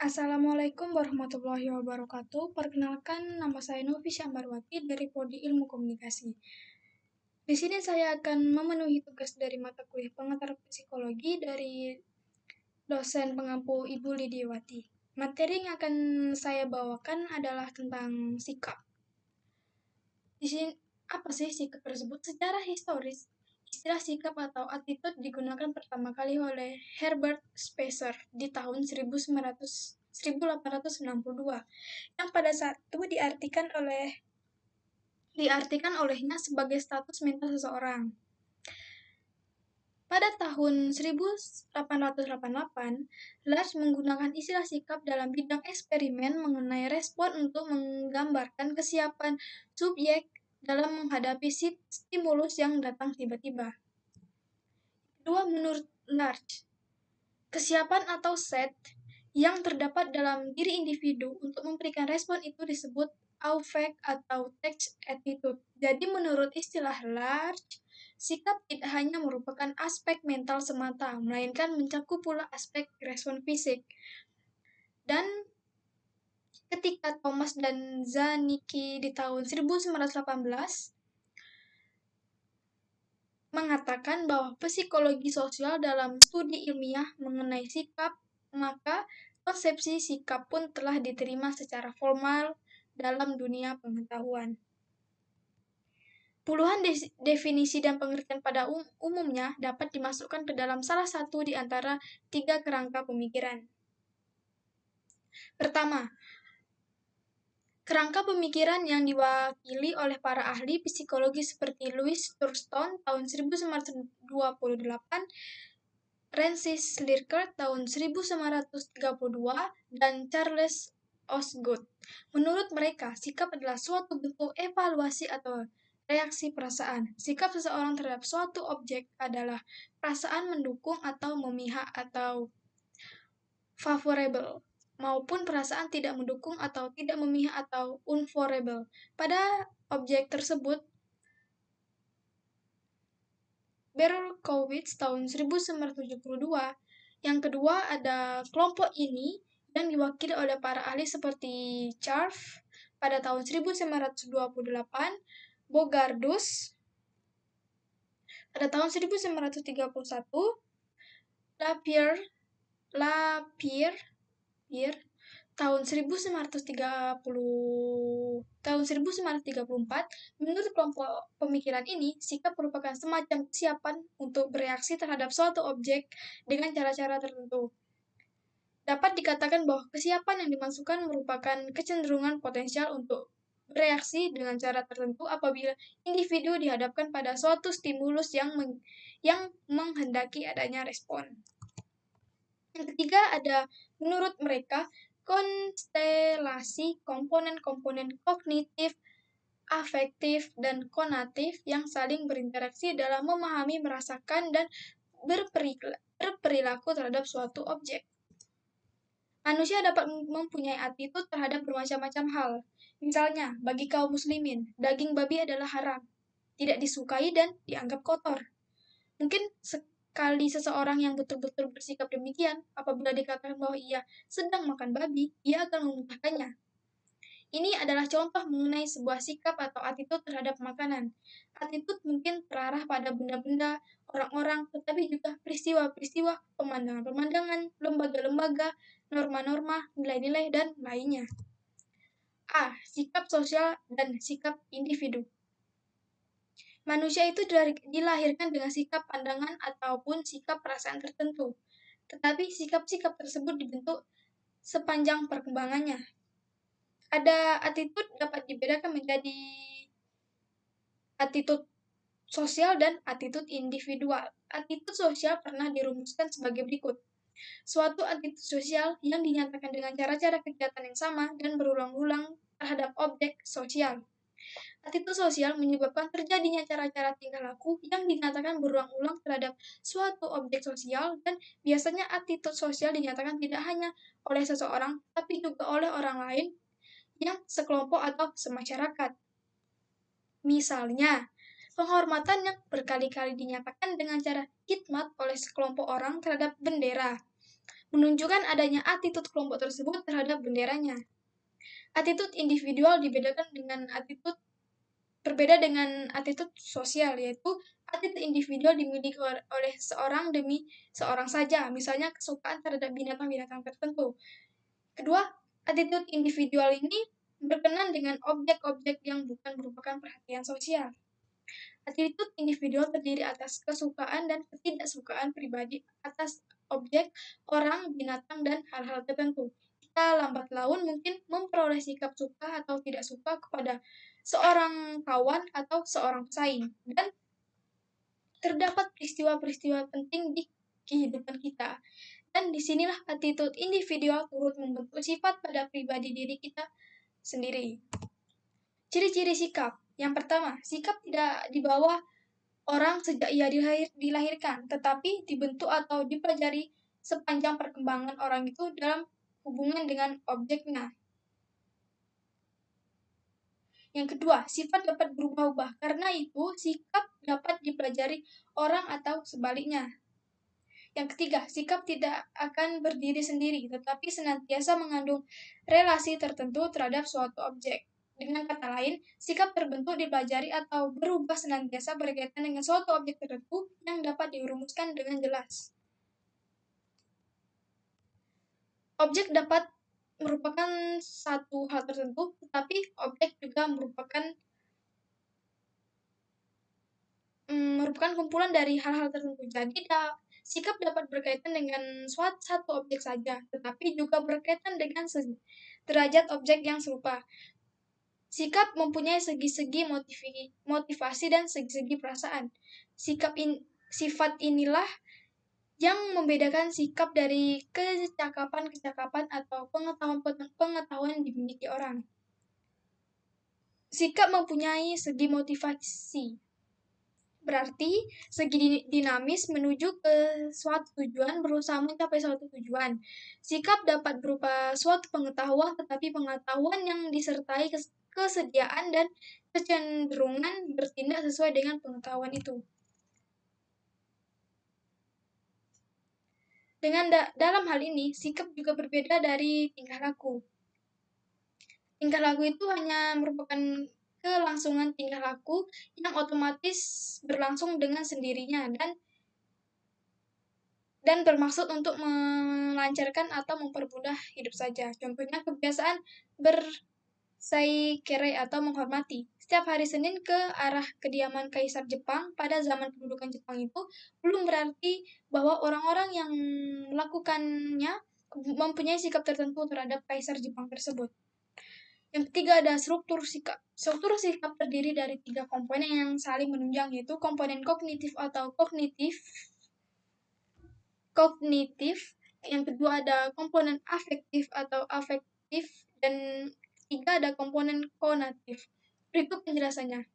Assalamualaikum warahmatullahi wabarakatuh. Perkenalkan, nama saya Novi Syambarwati dari Prodi Ilmu Komunikasi. Di sini saya akan memenuhi tugas dari mata kuliah pengantar psikologi dari dosen pengampu Ibu Lidiawati. Materi yang akan saya bawakan adalah tentang sikap. Di sini, apa sih sikap tersebut? Secara historis, istilah sikap atau attitude digunakan pertama kali oleh Herbert Spencer di tahun 1862, yang pada saat itu diartikan olehnya sebagai status mental seseorang. Pada tahun 1888, Lars menggunakan istilah sikap dalam bidang eksperimen mengenai respon untuk menggambarkan kesiapan subjek dalam menghadapi stimulus yang datang tiba-tiba. Kedua, menurut Lars, kesiapan atau set yang terdapat dalam diri individu untuk memberikan respon itu disebut affect atau text attitude. Jadi menurut istilah Lars, sikap tidak hanya merupakan aspek mental semata, melainkan mencakup pula aspek respon fisik. Dan ketika Thomas dan Zanicki di tahun 1918 mengatakan bahwa psikologi sosial dalam studi ilmiah mengenai sikap, maka konsepsi sikap pun telah diterima secara formal dalam dunia pengetahuan. Puluhan definisi dan pengertian pada umumnya dapat dimasukkan ke dalam salah satu di antara 3 kerangka pemikiran. Pertama, kerangka pemikiran yang diwakili oleh para ahli psikologi seperti Louis Thurston tahun 1928, Francis Lirker tahun 1932, dan Charles Osgood. Menurut mereka, sikap adalah suatu bentuk evaluasi atau reaksi perasaan. Sikap seseorang terhadap suatu objek adalah perasaan mendukung atau memihak atau favorable, maupun perasaan tidak mendukung atau tidak memihak atau unfavorable pada objek tersebut. Berkowitz tahun 1972. Yang kedua, ada kelompok ini yang diwakili oleh para ahli seperti Charf pada tahun 1928, Bogardus pada tahun 1931, Lapierre tahun 1934. Menurut kelompok pemikiran ini, sikap merupakan semacam kesiapan untuk bereaksi terhadap suatu objek dengan cara-cara tertentu. Dapat dikatakan bahwa kesiapan yang dimasukkan merupakan kecenderungan potensial untuk bereaksi dengan cara tertentu apabila individu dihadapkan pada suatu stimulus yang menghendaki adanya respon. Yang ketiga ada, menurut mereka, konstelasi komponen-komponen kognitif, afektif, dan konatif yang saling berinteraksi dalam memahami, merasakan, dan berperilaku terhadap suatu objek. Manusia dapat mempunyai attitude terhadap bermacam-macam hal. Misalnya, bagi kaum muslimin, daging babi adalah haram, tidak disukai dan dianggap kotor. Mungkin sekali seseorang yang betul-betul bersikap demikian, apabila dikatakan bahwa ia sedang makan babi, ia akan memuntahkannya. Ini adalah contoh mengenai sebuah sikap atau attitude terhadap makanan. Attitude mungkin terarah pada benda-benda, orang-orang, tetapi juga peristiwa-peristiwa, pemandangan-pemandangan, lembaga-lembaga, norma-norma, nilai-nilai, dan lainnya. A. Sikap sosial dan sikap individu. Manusia itu dilahirkan dengan sikap pandangan ataupun sikap perasaan tertentu. Tetapi sikap-sikap tersebut dibentuk sepanjang perkembangannya. Ada attitude dapat dibedakan menjadi attitude sosial dan attitude individual. Attitude sosial pernah dirumuskan sebagai berikut. Suatu attitude sosial yang dinyatakan dengan cara-cara kegiatan yang sama dan berulang-ulang terhadap objek sosial. Attitude sosial menyebabkan terjadinya cara-cara tingkah laku yang dinyatakan berulang-ulang terhadap suatu objek sosial, dan biasanya attitude sosial dinyatakan tidak hanya oleh seseorang, tapi juga oleh orang lain yang sekelompok atau semasyarakat. Misalnya, penghormatan yang berkali-kali dinyatakan dengan cara khidmat oleh sekelompok orang terhadap bendera, menunjukkan adanya attitude kelompok tersebut terhadap benderanya. Attitude individual berbeda dengan attitude sosial, yaitu attitude individual dimiliki oleh seorang demi seorang saja, misalnya kesukaan terhadap binatang-binatang tertentu. Kedua, attitude individual ini berkenan dengan objek-objek yang bukan merupakan perhatian sosial. Attitude individual terdiri atas kesukaan dan ketidaksukaan pribadi atas objek, orang, binatang, dan hal-hal tertentu. Kita lambat laun mungkin memperoleh sikap suka atau tidak suka kepada seorang kawan atau seorang pesaing. Dan terdapat peristiwa-peristiwa penting di kehidupan kita. Dan disinilah attitude individual turut membentuk sifat pada pribadi diri kita sendiri. Ciri-ciri sikap. Yang pertama, sikap tidak dibawa orang sejak ia dilahirkan, tetapi dibentuk atau dipelajari sepanjang perkembangan orang itu dalam hubungan dengan objeknya. Yang kedua, sifat dapat berubah-ubah. Karena itu, sikap dapat dipelajari orang atau sebaliknya. Yang ketiga, sikap tidak akan berdiri sendiri, tetapi senantiasa mengandung relasi tertentu terhadap suatu objek. Dengan kata lain, sikap terbentuk, dipelajari, atau berubah senantiasa berkaitan dengan suatu objek tertentu yang dapat dirumuskan dengan jelas. Objek dapat merupakan satu hal tertentu, tetapi objek juga merupakan kumpulan dari hal-hal tertentu. Jadi, sikap dapat berkaitan dengan satu objek saja, tetapi juga berkaitan dengan derajat objek yang serupa. Sikap mempunyai segi-segi motivasi dan segi-segi perasaan. Sifat inilah yang membedakan sikap dari kecakapan atau pengetahuan yang dimiliki orang. Sikap mempunyai segi motivasi. Berarti segi dinamis menuju ke suatu tujuan, berusaha mencapai suatu tujuan. Sikap dapat berupa suatu pengetahuan, tetapi pengetahuan yang disertai kesediaan dan kecenderungan bertindak sesuai dengan pengetahuan itu. Dalam hal ini, sikap juga berbeda dari tingkah laku. Tingkah laku itu hanya merupakan kelangsungan tingkah laku yang otomatis berlangsung dengan sendirinya dan bermaksud untuk melancarkan atau mempermudah hidup saja. Contohnya kebiasaan bersaikere atau menghormati. Setiap hari Senin ke arah kediaman Kaisar Jepang pada zaman pendudukan Jepang itu belum berarti bahwa orang-orang yang melakukannya mempunyai sikap tertentu terhadap Kaisar Jepang tersebut. Yang ketiga ada struktur sikap. Struktur sikap terdiri dari 3 komponen yang saling menunjang, yaitu komponen kognitif atau kognitif. Yang kedua ada komponen afektif atau afektif, dan ketiga ada komponen konatif. Berikut penjelasannya.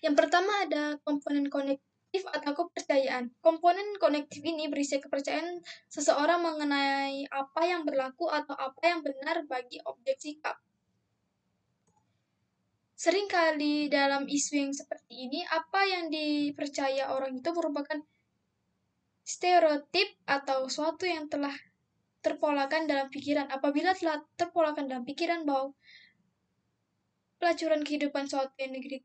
Yang pertama ada komponen konektif atau kepercayaan. Komponen konektif ini berisi kepercayaan seseorang mengenai apa yang berlaku atau apa yang benar bagi objek sikap. Seringkali dalam isu yang seperti ini, apa yang dipercaya orang itu merupakan stereotip atau suatu yang telah terpolakan dalam pikiran. Apabila telah terpolakan dalam pikiran bahwa pelacuran kehidupan suatu negeri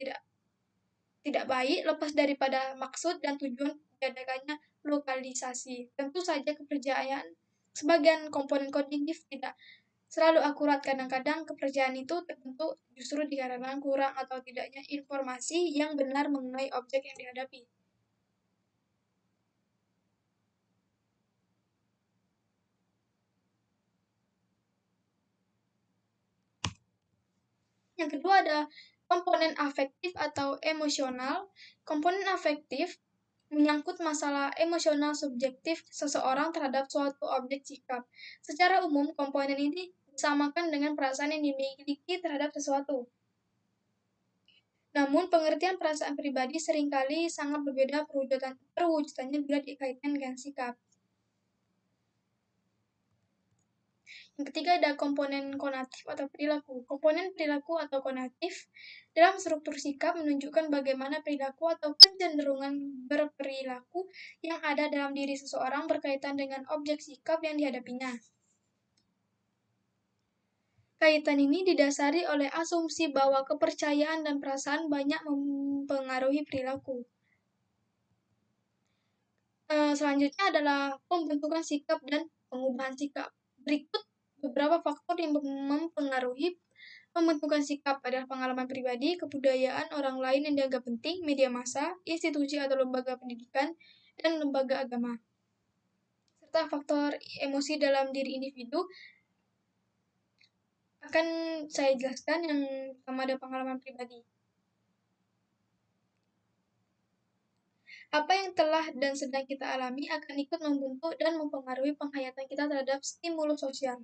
tidak baik, lepas daripada maksud dan tujuan diadakannya lokalisasi. Tentu saja kepercayaan sebagian komponen kognitif tidak selalu akurat. Kadang-kadang kepercayaan itu terbentuk justru dikarenakan kurang atau tidaknya informasi yang benar mengenai objek yang dihadapi. Yang kedua ada komponen afektif atau emosional. Komponen afektif menyangkut masalah emosional subjektif seseorang terhadap suatu objek sikap. Secara umum, komponen ini disamakan dengan perasaan yang dimiliki terhadap sesuatu. Namun, pengertian perasaan pribadi seringkali sangat berbeda perwujudannya bila dikaitkan dengan sikap. Yang ketiga ada komponen konatif atau perilaku. Komponen perilaku atau konatif dalam struktur sikap menunjukkan bagaimana perilaku atau kecenderungan berperilaku yang ada dalam diri seseorang berkaitan dengan objek sikap yang dihadapinya. Kaitan ini didasari oleh asumsi bahwa kepercayaan dan perasaan banyak mempengaruhi perilaku. Selanjutnya adalah pembentukan sikap dan pengubahan sikap. Berikut beberapa faktor yang mempengaruhi pembentukan sikap adalah pengalaman pribadi, kebudayaan orang lain yang dianggap penting, media massa, institusi atau lembaga pendidikan, dan lembaga agama. Serta faktor emosi dalam diri individu akan saya jelaskan. Yang pertama ada pengalaman pribadi. Apa yang telah dan sedang kita alami akan ikut membentuk dan mempengaruhi penghayatan kita terhadap stimulus sosial.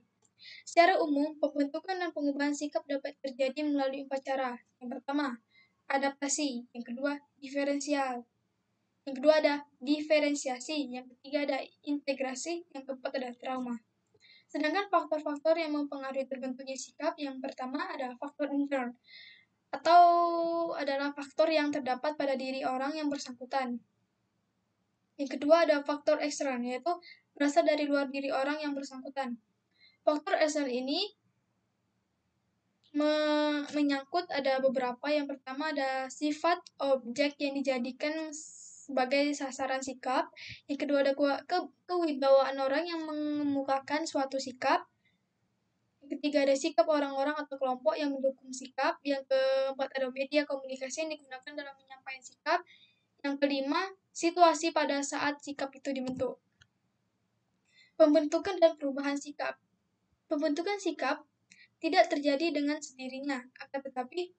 Secara umum, pembentukan dan pengubahan sikap dapat terjadi melalui 4 cara. Yang pertama, adaptasi. Yang kedua, diferensial. Yang kedua ada diferensiasi. Yang ketiga ada integrasi. Yang keempat ada trauma. Sedangkan faktor-faktor yang mempengaruhi terbentuknya sikap, yang pertama ada faktor intern, atau adalah faktor yang terdapat pada diri orang yang bersangkutan. Yang kedua ada faktor ekstern, yaitu berasal dari luar diri orang yang bersangkutan. Faktor ekstern ini menyangkut ada beberapa. Yang pertama ada sifat objek yang dijadikan sebagai sasaran sikap. Yang kedua ada kewibawaan orang yang mengemukakan suatu sikap. Yang ketiga ada sikap orang-orang atau kelompok yang mendukung sikap. Yang keempat ada media komunikasi yang digunakan dalam menyampaikan sikap. Yang kelima, situasi pada saat sikap itu dibentuk. Pembentukan dan perubahan sikap. Pembentukan sikap tidak terjadi dengan sendirinya, akan tetapi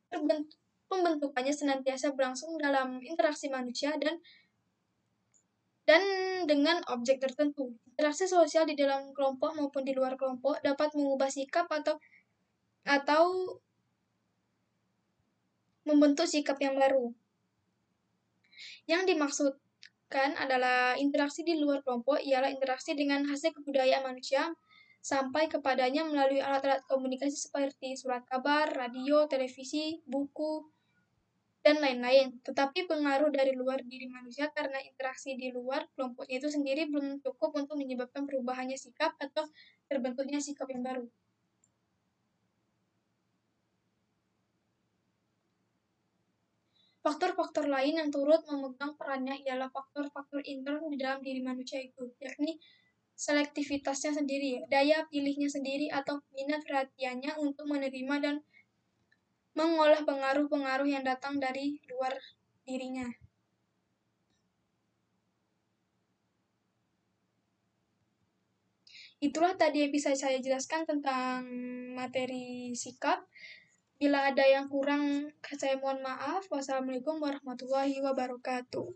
pembentukannya senantiasa berlangsung dalam interaksi manusia dan dengan objek tertentu. Interaksi sosial di dalam kelompok maupun di luar kelompok dapat mengubah sikap atau membentuk sikap yang baru. Yang dimaksudkan adalah interaksi di luar kelompok ialah interaksi dengan hasil kebudayaan manusia sampai kepadanya melalui alat-alat komunikasi seperti surat kabar, radio, televisi, buku, dan lain-lain. Tetapi pengaruh dari luar diri manusia karena interaksi di luar kelompoknya itu sendiri belum cukup untuk menyebabkan perubahannya sikap atau terbentuknya sikap yang baru. Faktor-faktor lain yang turut memegang perannya ialah faktor-faktor intern di dalam diri manusia itu, yakni selektivitasnya sendiri, daya pilihnya sendiri atau minat perhatiannya untuk menerima dan mengolah pengaruh-pengaruh yang datang dari luar dirinya. Itulah tadi yang bisa saya jelaskan tentang materi sikap. Bila ada yang kurang, saya mohon maaf. Wassalamualaikum warahmatullahi wabarakatuh.